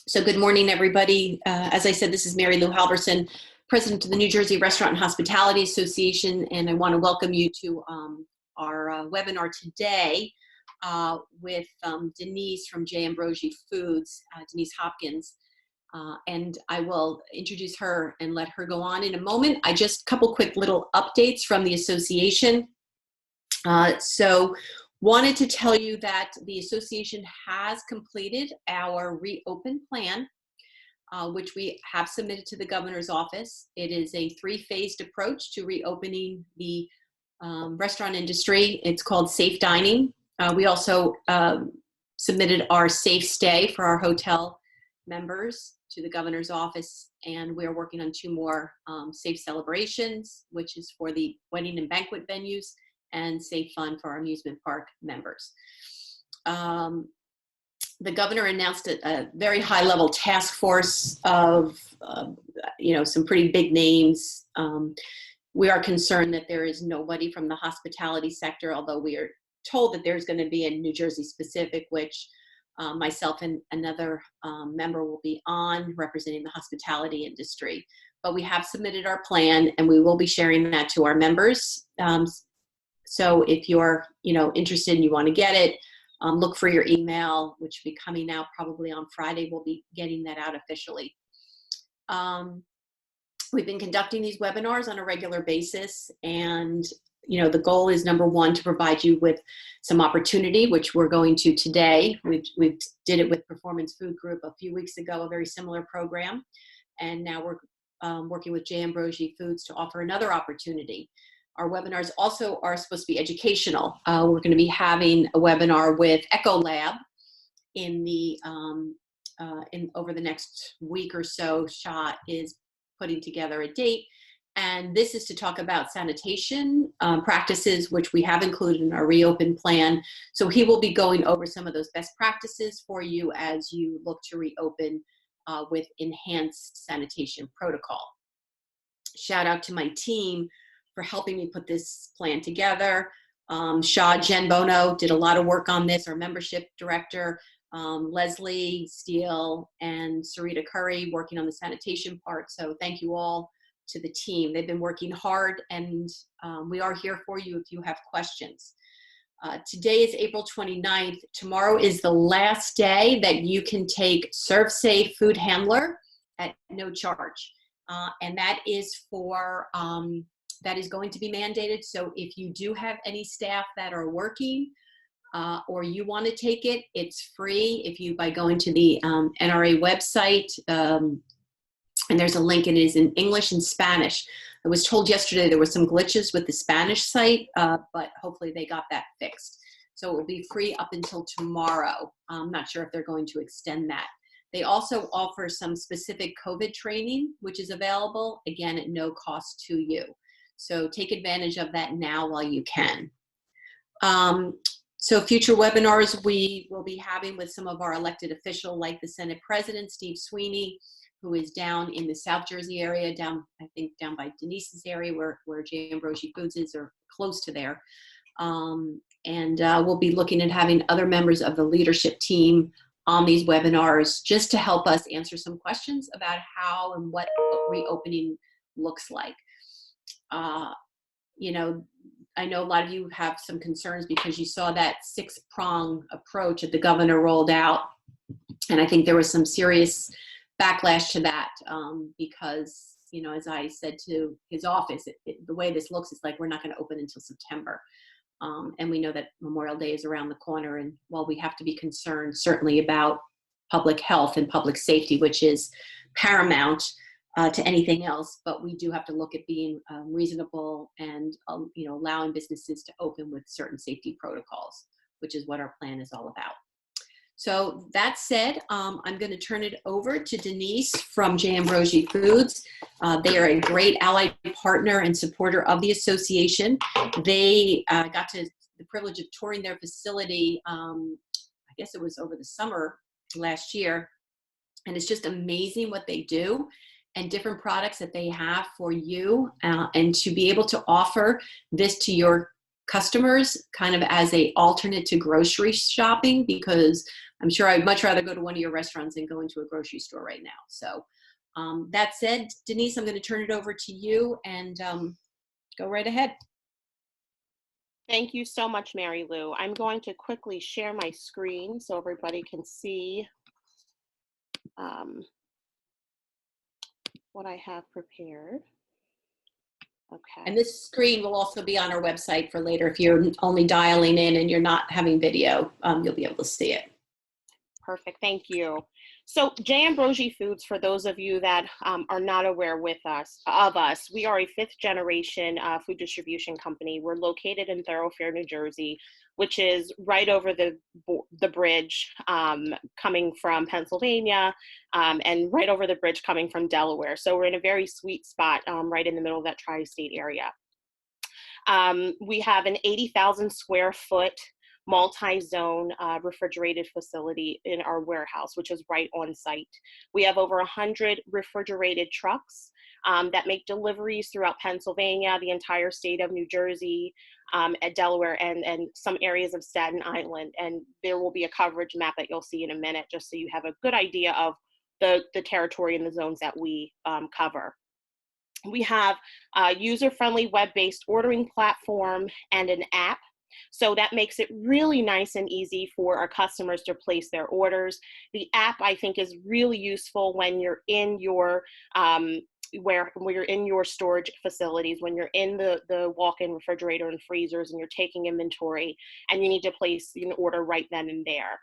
So good morning, everybody. As I said, this is Mary Lou Halverson, President of the New Jersey Restaurant and Hospitality Association, and I want to welcome you to our webinar today with Denise from Ambrogi Foods, Denise Hopkins. And I will introduce her and let her go on in a moment. A couple quick little updates from the association. Wanted to tell you that the association has completed our reopen plan, which we have submitted to the governor's office. It is a three-phased approach to reopening the restaurant industry. It's called Safe Dining. We also submitted our Safe Stay for our hotel members to the governor's office, and we're working on two more Safe Celebrations, which is for the wedding and banquet venues, and Safe Fun for our amusement park members. The governor announced a very high-level task force of, some pretty big names. We are concerned that there is nobody from the hospitality sector, although we are told that there's going to be a New Jersey specific, which myself and another member will be on representing the hospitality industry. But we have submitted our plan, and we will be sharing that to our members. So if you're, interested and you want to get it, look for your email, which will be coming out probably on Friday. We'll be getting that out officially. We've been conducting these webinars on a regular basis, and the goal is, number one, to provide you with some opportunity, which we're going to today. We did it with Performance Food Group a few weeks ago, a very similar program, and now we're working with Ambrogi Foods to offer another opportunity. Our webinars also are supposed to be educational. We're going to be having a webinar with Ecolab over the next week or so. Shah is putting together a date, and this is to talk about sanitation practices, which we have included in our reopen plan. So he will be going over some of those best practices for you as you look to reopen with enhanced sanitation protocol. Shout out to my team for helping me put this plan together. Jen Bono did a lot of work on this, our membership director, Leslie Steele and Sarita Curry working on the sanitation part. So thank you all to the team. They've been working hard, and we are here for you if you have questions. Today is April 29th. Tomorrow is the last day that you can take ServSafe Food Handler at no charge. And that is that is going to be mandated. So if you do have any staff that are working or you want to take it, it's free by going to the NRA website. And there's a link, and it is in English and Spanish. I was told yesterday there were some glitches with the Spanish site, but hopefully they got that fixed. So it will be free up until tomorrow. I'm not sure if they're going to extend that. They also offer some specific COVID training, which is available, again, at no cost to you. So take advantage of that now while you can. So future webinars we will be having with some of our elected officials, like the Senate President, Steve Sweeney, who is down in the South Jersey area, I think down by Denise's area where Ambrogi Foods is, or close to there. We'll be looking at having other members of the leadership team on these webinars just to help us answer some questions about how and what reopening looks like. I know a lot of you have some concerns because you saw that 6-prong approach that the governor rolled out. And I think there was some serious backlash to that because, as I said to his office, the way this looks, it's like we're not going to open until September. And we know that Memorial Day is around the corner. And while we have to be concerned certainly about public health and public safety, which is paramount to anything else, but we do have to look at being reasonable and allowing businesses to open with certain safety protocols, which is what our plan is all about. So that said, I'm going to turn it over to Denise from Ambrogi Foods. They are a great allied partner and supporter of the association. They got the privilege of touring their facility, I guess it was over the summer last year, and it's just amazing what they do and different products that they have for you, and to be able to offer this to your customers kind of as a alternate to grocery shopping, because I'm sure I'd much rather go to one of your restaurants than go into a grocery store right now. So that said, Denise, I'm going to turn it over to you and go right ahead. Thank you so much, Mary Lou. I'm going to quickly share my screen so everybody can see what I have prepared. Okay. And this screen will also be on our website for later. If you're only dialing in and you're not having video, you'll be able to see it. Perfect, thank you. So J. Ambrogi Foods, for those of you that are not aware of us, we are a fifth generation food distribution company. We're located in Thoroughfare, New Jersey, which is right over the bridge coming from Pennsylvania and right over the bridge coming from Delaware. So we're in a very sweet spot right in the middle of that tri-state area. We have an 80,000 square foot multi-zone refrigerated facility in our warehouse, which is right on site. We have over 100 refrigerated trucks that make deliveries throughout Pennsylvania, the entire state of New Jersey, at Delaware, and some areas of Staten Island. And there will be a coverage map that you'll see in a minute, just so you have a good idea of the territory and the zones that we cover. We have a user-friendly web-based ordering platform and an app. So that makes it really nice and easy for our customers to place their orders. The app, I think, is really useful when you're in your where you're in your storage facilities, when you're in the walk-in refrigerator and freezers and you're taking inventory and you need to place an order right then and there.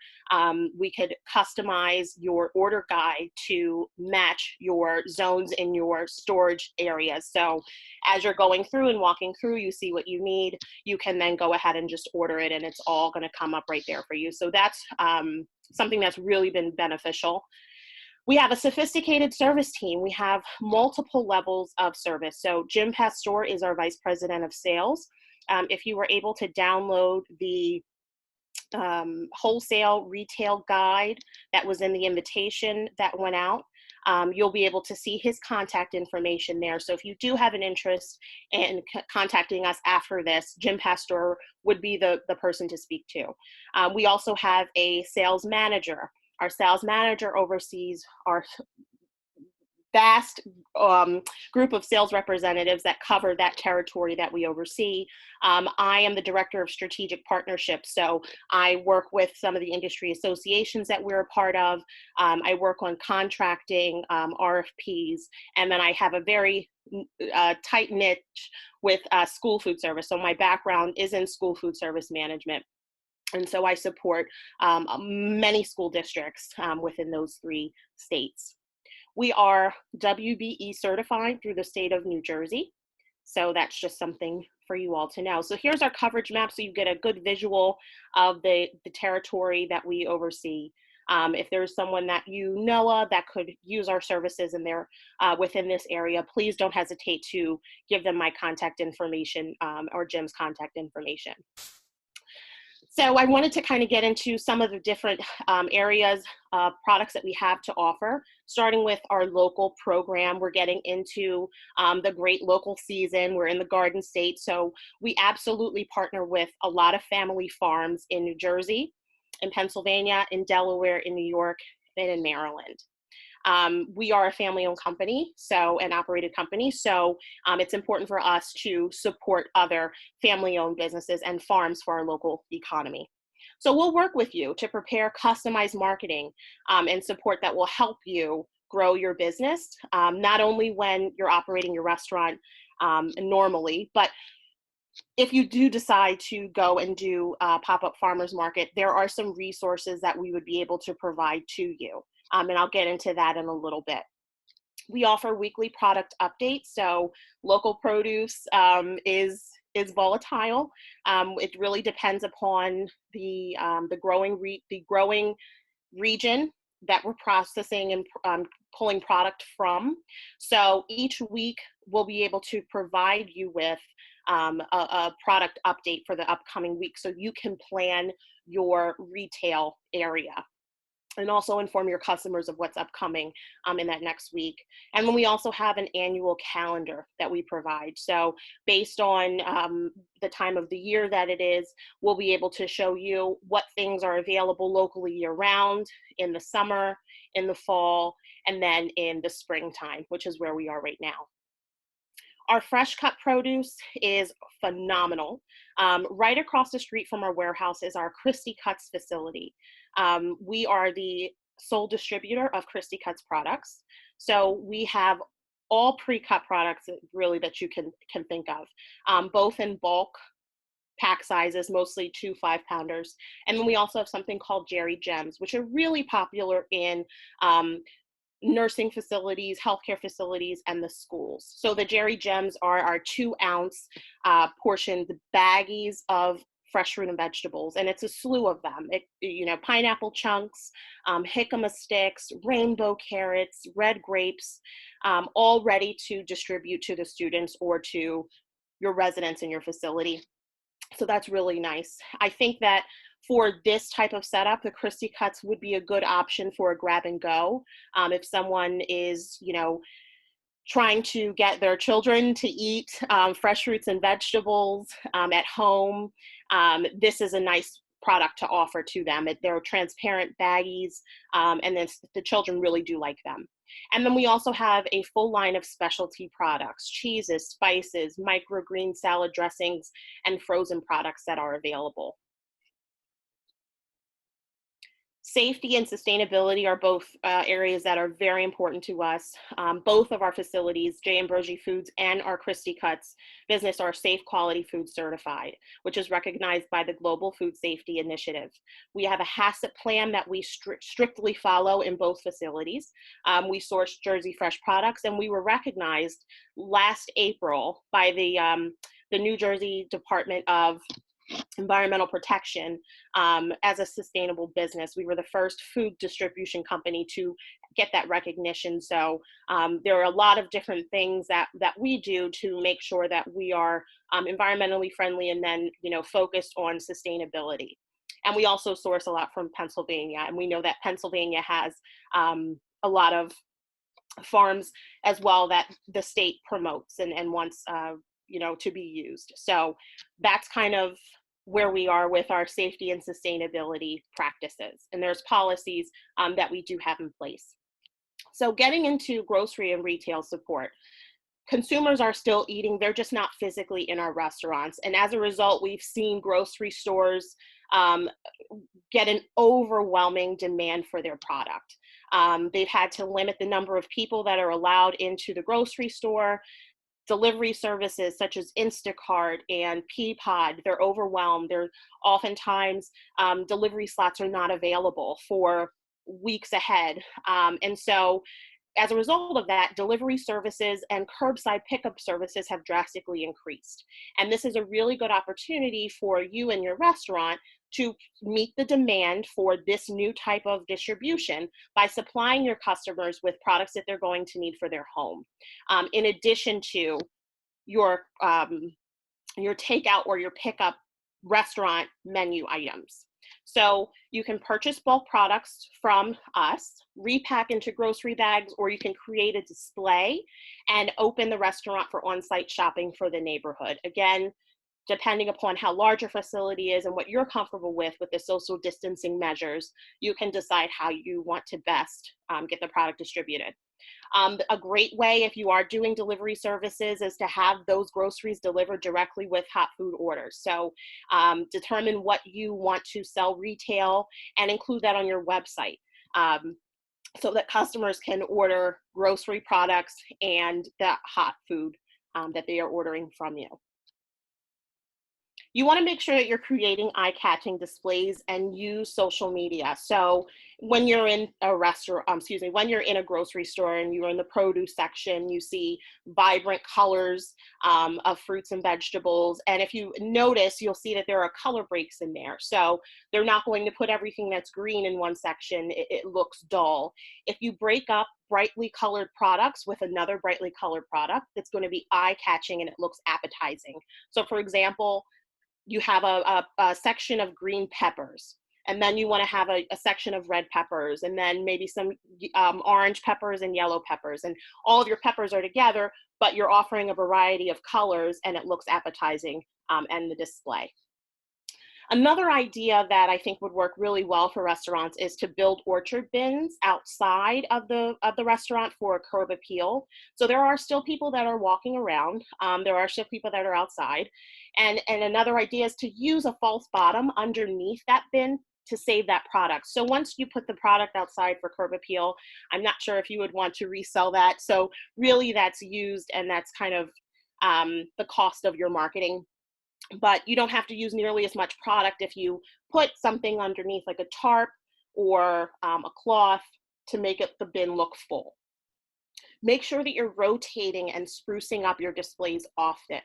We could customize your order guide to match your zones in your storage areas. So as you're going through and walking through, you see what you need, you can then go ahead and just order it and it's all going to come up right there for you. So that's something that's really been beneficial. We have a sophisticated service team. We have multiple levels of service. So Jim Pastor is our Vice President of Sales. If you were able to download the wholesale retail guide that was in the invitation that went out, you'll be able to see his contact information there. So if you do have an interest in contacting us after this, Jim Pastor would be the person to speak to. We also have a sales manager. Our sales manager oversees our vast group of sales representatives that cover that territory that we oversee. I am the director of strategic partnerships, so I work with some of the industry associations that we're a part of. I work on contracting, RFPs, and then I have a very tight niche with school food service. So my background is in school food service management. And so I support many school districts within those 3 states. We are WBE certified through the state of New Jersey. So that's just something for you all to know. So here's our coverage map so you get a good visual of the territory that we oversee. If there's someone that you know of that could use our services and they're within this area, please don't hesitate to give them my contact information or Jim's contact information. So I wanted to kind of get into some of the different areas of products that we have to offer, starting with our local program. We're getting into the great local season. We're in the Garden State, so we absolutely partner with a lot of family farms in New Jersey, in Pennsylvania, in Delaware, in New York, and in Maryland. We are a family-owned company, an operated company, so it's important for us to support other family-owned businesses and farms for our local economy. So we'll work with you to prepare customized marketing and support that will help you grow your business, not only when you're operating your restaurant normally, but if you do decide to go and do a pop-up farmers market, there are some resources that we would be able to provide to you. And I'll get into that in a little bit. We offer weekly product updates. So local produce is volatile. It really depends upon the growing region that we're processing and pulling product from. So each week we'll be able to provide you with a product update for the upcoming week so you can plan your retail area. and also inform your customers of what's upcoming in that next week. And then we also have an annual calendar that we provide. So based on the time of the year that it is, we'll be able to show you what things are available locally year round, in the summer, in the fall, and then in the springtime, which is where we are right now. Our fresh cut produce is phenomenal. Right across the street from our warehouse is our Christie Cuts facility. We are the sole distributor of Christie Cuts products. So we have all pre-cut products really that you can think of, both in bulk pack sizes, mostly 2 5-pounders. And then we also have something called Jerry Gems, which are really popular in nursing facilities, healthcare facilities, and the schools. So the Jerry Gems are our 2-ounce portioned baggies of fresh fruit and vegetables, and it's a slew of them. Pineapple chunks, jicama sticks, rainbow carrots, red grapes, all ready to distribute to the students or to your residents in your facility. So that's really nice. I think that for this type of setup, the Christie Cuts would be a good option for a grab and go. If someone is, trying to get their children to eat fresh fruits and vegetables at home, this is a nice product to offer to them. They're transparent baggies, and then the children really do like them. And then we also have a full line of specialty products, cheeses, spices, microgreen salad dressings, and frozen products that are available. Safety and sustainability are both areas that are very important to us. Both of our facilities, J. Ambrogi Foods and our Christie Cuts business, are Safe Quality Food Certified, which is recognized by the Global Food Safety Initiative. We have a HACCP plan that we strictly follow in both facilities. We source Jersey Fresh products, and we were recognized last April by the New Jersey Department of Environmental Protection as a sustainable business. We were the first food distribution company to get that recognition. So there are a lot of different things that we do to make sure that we are environmentally friendly and then focused on sustainability. And we also source a lot from Pennsylvania, and we know that Pennsylvania has a lot of farms as well that the state promotes and wants to be used. So that's kind of where we are with our safety and sustainability practices. And there's policies that we do have in place. So getting into grocery and retail support, consumers are still eating, they're just not physically in our restaurants. And as a result, we've seen grocery stores get an overwhelming demand for their product. They've had to limit the number of people that are allowed into the grocery store. Delivery services such as Instacart and Peapod, they're overwhelmed. They're oftentimes delivery slots are not available for weeks ahead. And so as a result of that, delivery services and curbside pickup services have drastically increased. And this is a really good opportunity for you and your restaurant to meet the demand for this new type of distribution by supplying your customers with products that they're going to need for their home, in addition to your takeout or your pickup restaurant menu items. So you can purchase bulk products from us, repack into grocery bags, or you can create a display and open the restaurant for on-site shopping for the neighborhood. Again, depending upon how large your facility is and what you're comfortable with the social distancing measures, you can decide how you want to best get the product distributed. A great way, if you are doing delivery services, is to have those groceries delivered directly with hot food orders. So determine what you want to sell retail and include that on your website, so that customers can order grocery products and the hot food that they are ordering from you. You want to make sure that you're creating eye-catching displays and use social media. So when you're in a restaurant, when you're in a grocery store and you're in the produce section, you see vibrant colors of fruits and vegetables. And if you notice, you'll see that there are color breaks in there. So they're not going to put everything that's green in one section. It looks dull. If you break up brightly colored products with another brightly colored product, it's going to be eye-catching and it looks appetizing. So for example, you have a section of green peppers. And then you want to have a section of red peppers, and then maybe some orange peppers and yellow peppers. And all of your peppers are together, but you're offering a variety of colors, and it looks appetizing in the display. Another idea that I think would work really well for restaurants is to build orchard bins outside of the restaurant for a curb appeal. So there are still people that are walking around. There are still people that are outside. And another idea is to use a false bottom underneath that bin to save that product. So once you put the product outside for curb appeal, I'm not sure if you would want to resell that. So really that's used, and that's kind of the cost of your marketing. But you don't have to use nearly as much product if you put something underneath, like a tarp or a cloth, to make the bin look full. Make sure that you're rotating and sprucing up your displays often.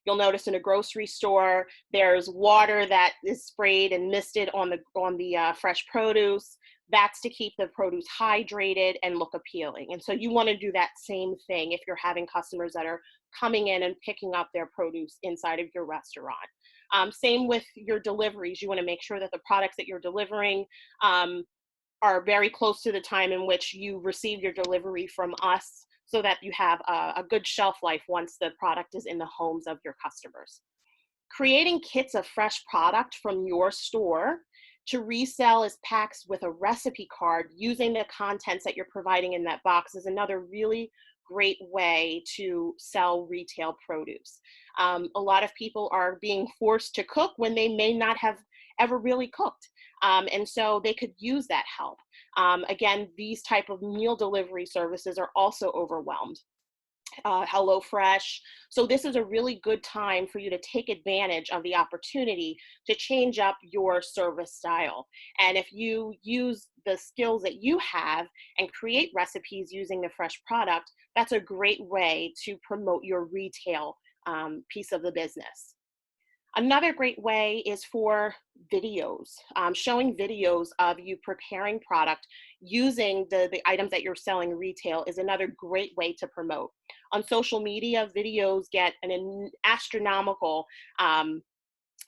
You'll notice in a grocery store, there's water that is sprayed and misted on the fresh produce. That's to keep the produce hydrated and look appealing. And so you want to do that same thing if you're having customers that are coming in and picking up their produce inside of your restaurant. Same with your deliveries. You want to make sure that the products that you're delivering are very close to the time in which you receive your delivery from us, so that you have a good shelf life once the product is in the homes of your customers. Creating kits of fresh product from your store to resell as packs with a recipe card using the contents that you're providing in that box is another really great way to sell retail produce. A lot of people are being forced to cook when they may not have ever really cooked. And so they could use that help. Again, these type of meal delivery services are also overwhelmed. HelloFresh. So this is a really good time for you to take advantage of the opportunity to change up your service style. And if you use the skills that you have and create recipes using the fresh product, that's a great way to promote your retail piece of the business. Another great way is for videos. Showing videos of you preparing product using the items that you're selling retail is another great way to promote. On social media, videos get an astronomical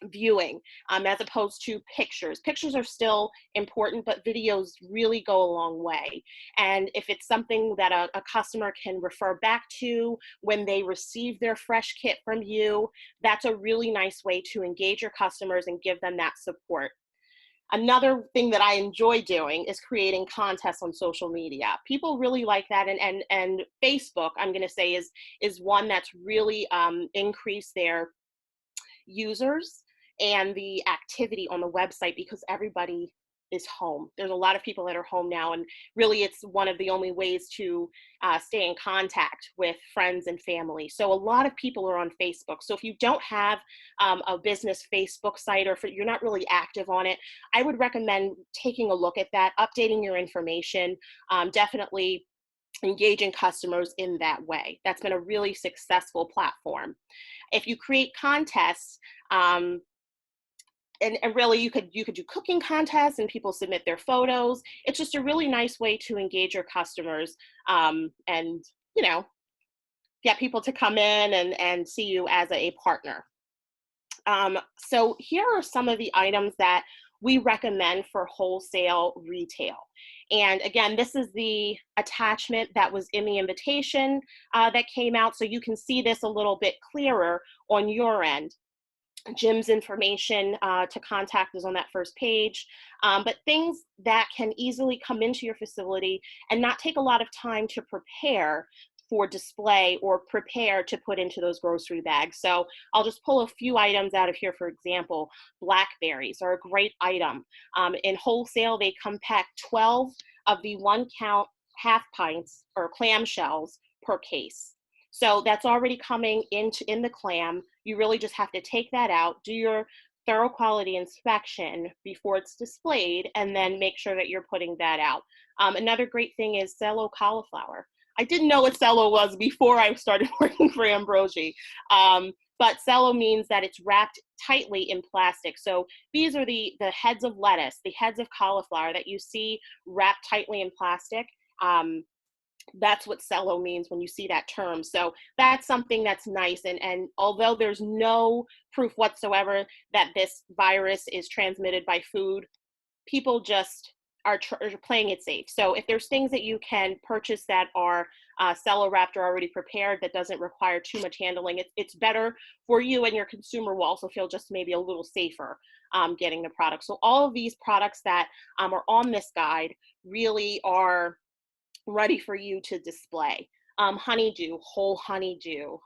viewing as opposed to pictures. Pictures are still important, but videos really go a long way. And if it's something that a customer can refer back to when they receive their fresh kit from you, that's a really nice way to engage your customers and give them that support. Another thing that I enjoy doing is creating contests on social media. People really like that, and Facebook, I'm going to say, is one that's really increased their users and the activity on the website, because everybody is home. There's a lot of people that are home now, and really it's one of the only ways to stay in contact with friends and family. So a lot of people are on Facebook. So if you don't have a business Facebook site, or if you're not really active on it, I would recommend taking a look at that, updating your information, definitely engaging customers in that way. That's been a really successful platform. If you create contests, and really you could do cooking contests and people submit their photos. It's just a really nice way to engage your customers and get people to come in and see you as a partner. So here are some of the items that we recommend for wholesale retail. And again, this is the attachment that was in the invitation that came out, so you can see this a little bit clearer on your end. Jim's information to contact is on that first page, but things that can easily come into your facility and not take a lot of time to prepare for display or prepare to put into those grocery bags. So I'll just pull a few items out of here. For example, blackberries are a great item. In wholesale, they come packed 12 of the 1 count half pints or clamshells per case. So that's already coming in the clam. You really just have to take that out, do your thorough quality inspection before it's displayed, and then make sure that you're putting that out. Another great thing is cello cauliflower. I didn't know what cello was before I started working for Ambrogi, but cello means that it's wrapped tightly in plastic. So these are the heads of lettuce, the heads of cauliflower that you see wrapped tightly in plastic. That's what cello means when you see that term. So that's something that's nice. And although there's no proof whatsoever that this virus is transmitted by food, people just are playing it safe. So if there's things that you can purchase that are cello wrapped or already prepared that doesn't require too much handling, it's better for you, and your consumer will also feel just maybe a little safer getting the product. So all of these products that are on this guide really are ready for you to display. Honeydew, whole honeydew,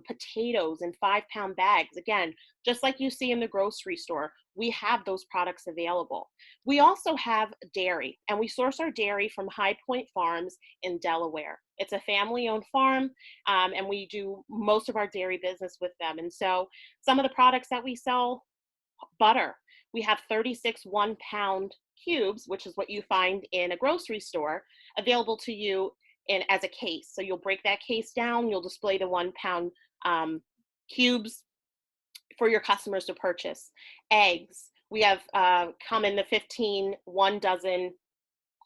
potatoes in 5-pound bags. Again, just like you see in the grocery store, we have those products available. We also have dairy, and we source our dairy from High Point Farms in Delaware. It's a family-owned farm, and we do most of our dairy business with them. And so some of the products that we sell, butter. We have 36 1-pound cubes, which is what you find in a grocery store, available to you in as a case. So you'll break that case down, you'll display the 1-pound cubes for your customers to purchase. Eggs, we have come in the 15 1 dozen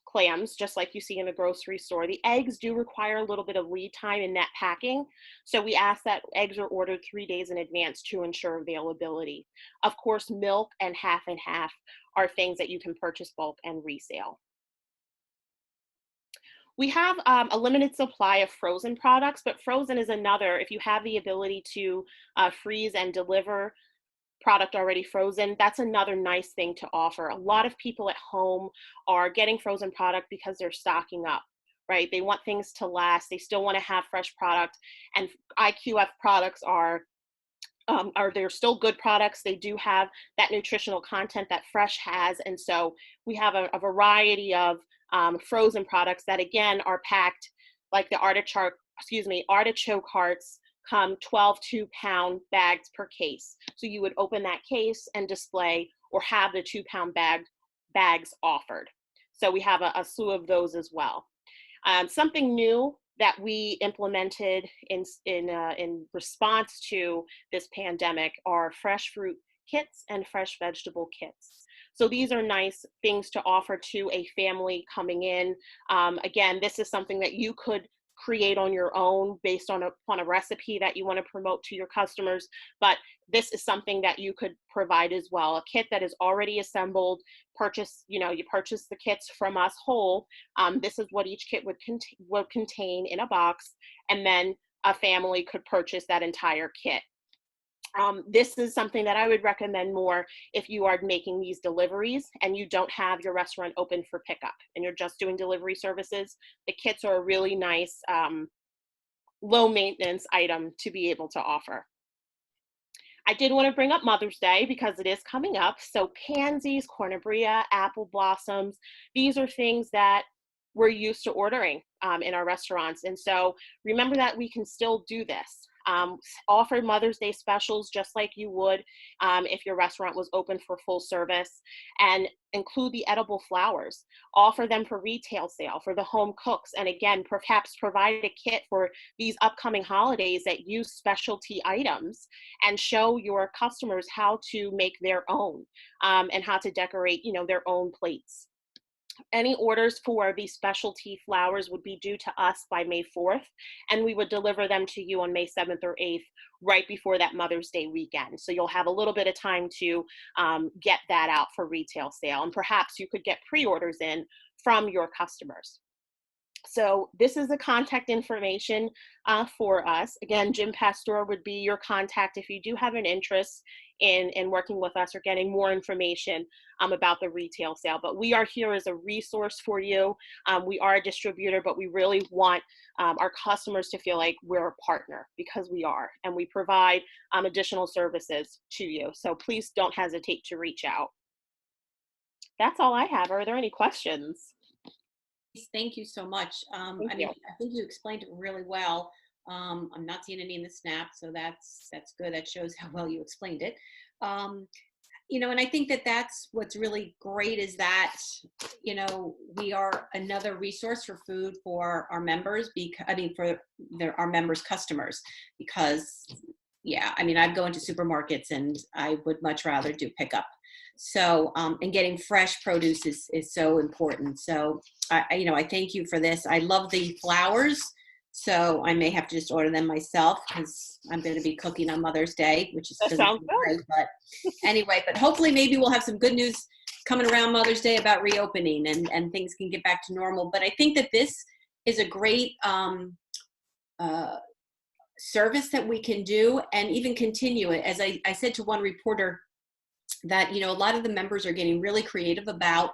clams, just like you see in the grocery store. The eggs do require a little bit of lead time in that packing, so we ask that eggs are ordered 3 days in advance to ensure availability. Of course, milk and half and half are things that you can purchase bulk and resale. We have a limited supply of frozen products, but frozen is another, if you have the ability to freeze and deliver product already frozen, that's another nice thing to offer. A lot of people at home are getting frozen product because they're stocking up, right? They want things to last. They still want to have fresh product, and IQF products are they're still good products. They do have that nutritional content that fresh has, and so we have a variety of frozen products that again are packed like the artichoke hearts come 12 2-pound bags per case. So you would open that case and display or have the 2-pound bags offered. So we have a slew of those as well. Something new that we implemented in response to this pandemic are fresh fruit kits and fresh vegetable kits. So these are nice things to offer to a family coming in. Again, this is something that you could create on your own based on a recipe that you want to promote to your customers, but this is something that you could provide as well. A kit that is already assembled, you purchase the kits from us whole. This is what each kit would contain in a box, and then a family could purchase that entire kit. This is something that I would recommend more if you are making these deliveries and you don't have your restaurant open for pickup and you're just doing delivery services. The kits are a really nice low maintenance item to be able to offer. I did want to bring up Mother's Day because it is coming up. So pansies, cornabrea, apple blossoms, these are things that we're used to ordering in our restaurants. And so remember that we can still do this. Offer Mother's Day specials just like you would if your restaurant was open for full service, and include the edible flowers. Offer them for retail sale for the home cooks, and again, perhaps provide a kit for these upcoming holidays that use specialty items, and show your customers how to make their own and how to decorate, their own plates. Any orders for these specialty flowers would be due to us by May 4th, and we would deliver them to you on May 7th or 8th, right before that Mother's Day weekend. So you'll have a little bit of time to get that out for retail sale, and perhaps you could get pre-orders in from your customers. So this is the contact information for us. Again, Jim Pastor would be your contact if you do have an interest in working with us or getting more information about the retail sale. But we are here as a resource for you. We are a distributor, but we really want our customers to feel like we're a partner, because we are, and we provide additional services to you. So please don't hesitate to reach out. That's all I have. Are there any questions? Thank you so much. I You. think you explained it really well. I'm not seeing any in the snap, so that's good. That shows how well you explained it. And I think that's what's really great is that, we are another resource for food for our members, our members' customers, because, I go into supermarkets and I would much rather do pickup. So, and getting fresh produce is so important. So, I thank you for this. I love the flowers. So I may have to just order them myself because I'm going to be cooking on Mother's Day, which is That doesn't sounds seem good. great. But anyway, but hopefully maybe we'll have some good news coming around Mother's Day about reopening and things can get back to normal. But I think that this is a great uh, service that we can do and even continue it. As I said to one reporter that, a lot of the members are getting really creative about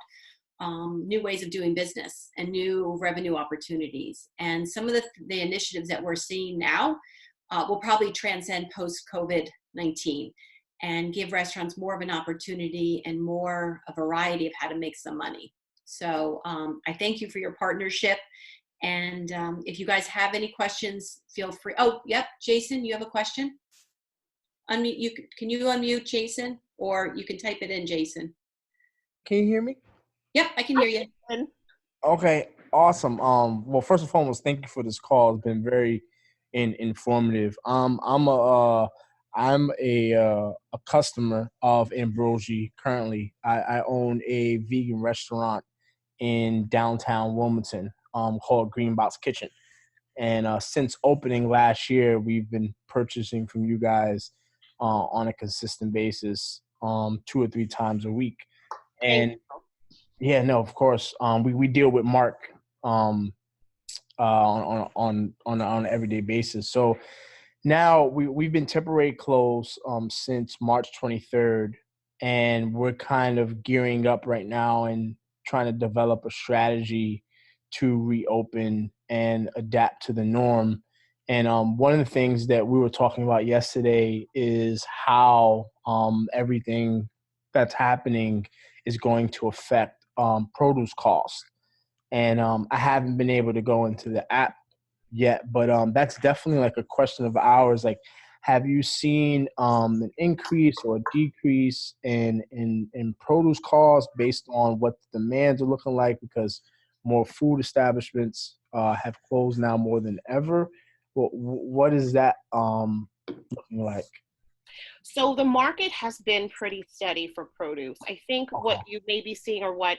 new ways of doing business and new revenue opportunities. And some of the initiatives that we're seeing now will probably transcend post-COVID-19 and give restaurants more of an opportunity and more a variety of how to make some money. So I thank you for your partnership. And if you guys have any questions, feel free. Oh, yep, Jason, you have a question? Unmute. Can you unmute Jason, or you can type it in, Jason? Can you hear me? Yep, I can hear you. Okay, awesome. Well, first and foremost, thank you for this call. It's been very informative. I'm a customer of Ambrogi currently. I own a vegan restaurant in downtown Wilmington, called Green Box Kitchen. And since opening last year, we've been purchasing from you guys on a consistent basis, 2 or 3 times a week. And yeah, no, of course. We deal with Mark on an everyday basis. So now we've been temporary closed since March 23rd, and we're kind of gearing up right now and trying to develop a strategy to reopen and adapt to the norm. And one of the things that we were talking about yesterday is how everything that's happening is going to affect produce costs. And I haven't been able to go into the app yet, but that's definitely like a question of ours. Like, have you seen an increase or a decrease in produce costs based on what the demands are looking like? Because more food establishments have closed now more than ever. What is that looking like? So the market has been pretty steady for produce. I think Okay. what you may be seeing, or what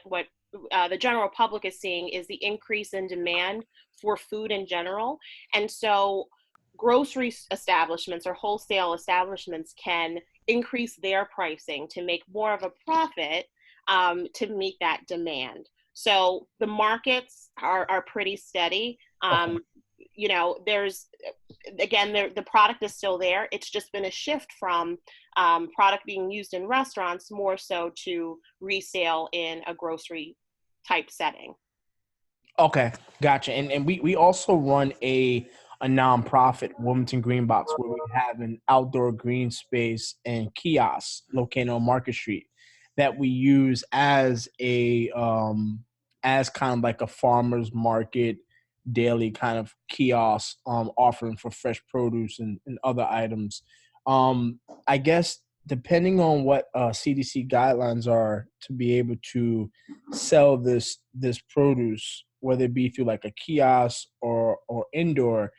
the general public is seeing, is the increase in demand for food in general. And so grocery establishments or wholesale establishments can increase their pricing to make more of a profit, to meet that demand. So the markets are pretty steady. Okay. There's, again, the product is still there. It's just been a shift from product being used in restaurants more so to resale in a grocery type setting. Okay, gotcha. And we also run a nonprofit, Wilmington Green Box, where we have an outdoor green space and kiosks located on Market Street that we use as a as kind of like a farmer's market daily kind of kiosk, offering for fresh produce and other items. I guess depending on what CDC guidelines are to be able to sell this produce, whether it be through like a kiosk or indoor,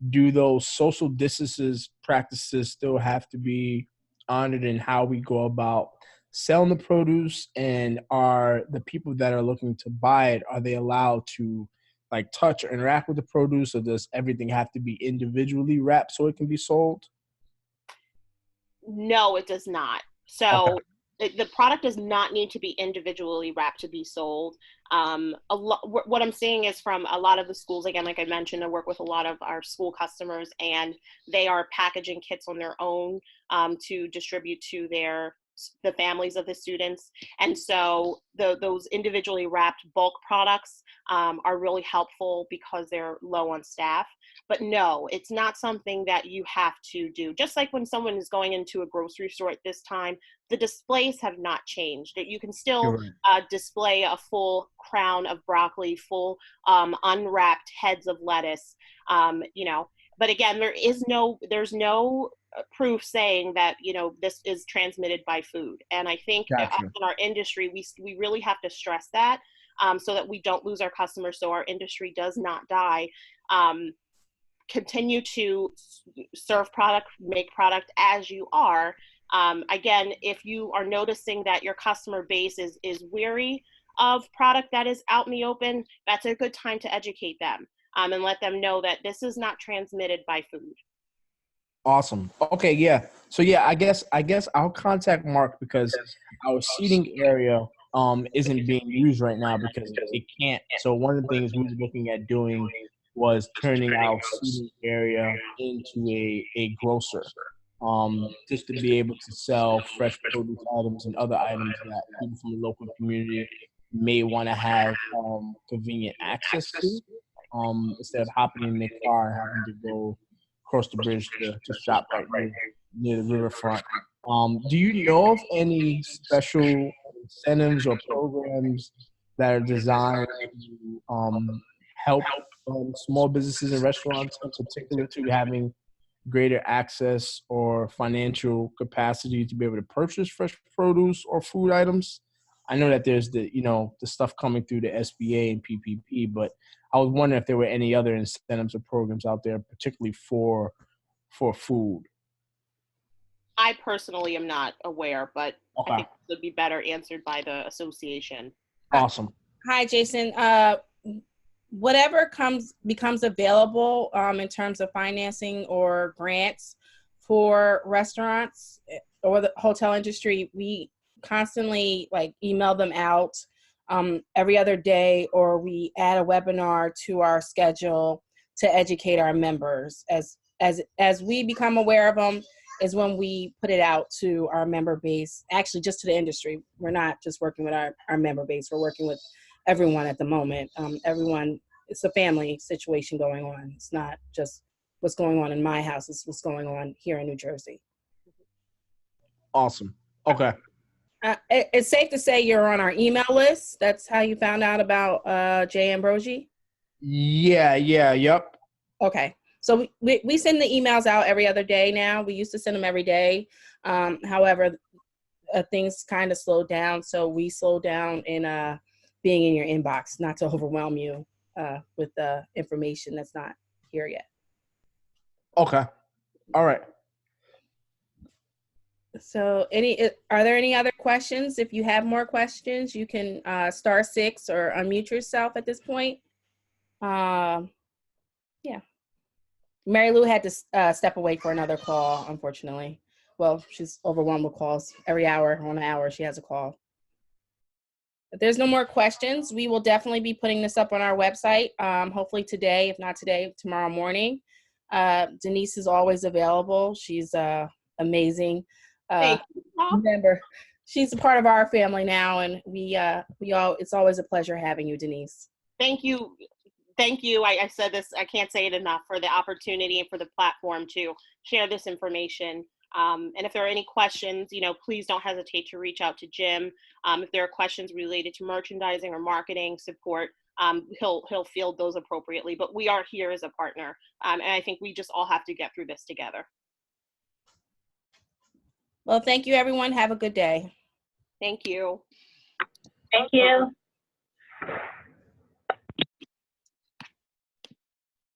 do those social distances practices still have to be honored in how we go about selling the produce? And are the people that are looking to buy it, are they allowed to like touch or interact with the produce, or does everything have to be individually wrapped so it can be sold? No, it does not. Okay. So the product does not need to be individually wrapped to be sold. What I'm seeing is from a lot of the schools, again, like I mentioned, I work with a lot of our school customers, and they are packaging kits on their own, to distribute to the families of the students. And so those individually wrapped bulk products are really helpful because they're low on staff. But no, it's not something that you have to do. Just like when someone is going into a grocery store at this time, the displays have not changed. That you can still You're right. display a full crown of broccoli, full unwrapped heads of lettuce, But again, there's no proof saying that this is transmitted by food. And I think Gotcha. in our industry, we really have to stress that, so that we don't lose our customers, so our industry does not die. Continue to serve product, make product as you are, Again, if you are noticing that your customer base is weary of product that is out in the open, that's a good time to educate them, and let them know that this is not transmitted by food. Awesome. Okay, yeah. So yeah, I guess I'll contact Mark because our seating area isn't being used right now because it can't. So one of the things we were looking at doing was turning our seating area into a grocer. Just to be able to sell fresh produce items and other items that people from the local community may want to have convenient access to. Instead of hopping in their car and having to go across the bridge to shop right near the riverfront. Do you know of any special incentives or programs that are designed to help small businesses and restaurants in particular to having greater access or financial capacity to be able to purchase fresh produce or food items? I know that there's the stuff coming through the SBA and PPP, but I was wondering if there were any other incentives or programs out there, particularly for food. I personally am not aware, but I Okay, think this would be better answered by the association. awesome. Hi, Jason. Whatever becomes available in terms of financing or grants for restaurants or the hotel industry, we constantly email them out every other day, or we add a webinar to our schedule to educate our members. As we become aware of them is when we put it out to our member base, actually just to the industry. We're not just working with our member base, we're working with everyone at the moment. Everyone, it's a family situation going on. It's not just what's going on in my house, it's what's going on here in New Jersey. Awesome. Okay. It's safe to say you're on our email list. That's how you found out about Jay Ambrogi? Yeah, yep. Okay. So we send the emails out every other day now. We used to send them every day. However, things kind of slowed down. So we slowed down in being in your inbox, not to overwhelm you with the information that's not here yet. Okay. All right. So are there any other questions? If you have more questions, you can *6 or unmute yourself at this point. Yeah. Mary Lou had to step away for another call, unfortunately. Well, she's overwhelmed with calls. Every hour, 1 hour, she has a call. If there's no more questions, we will definitely be putting this up on our website, hopefully today, if not today, tomorrow morning. Denise is always available. She's amazing member. She's a part of our family now, and it's always a pleasure having you, Denise. Thank you. Thank you. I said this, I can't say it enough, for the opportunity and for the platform to share this information. And if there are any questions, please don't hesitate to reach out to Jim. If there are questions related to merchandising or marketing support, he'll field those appropriately. But we are here as a partner, and I think we just all have to get through this together. Well, thank you, everyone. Have a good day. Thank you. Thank you.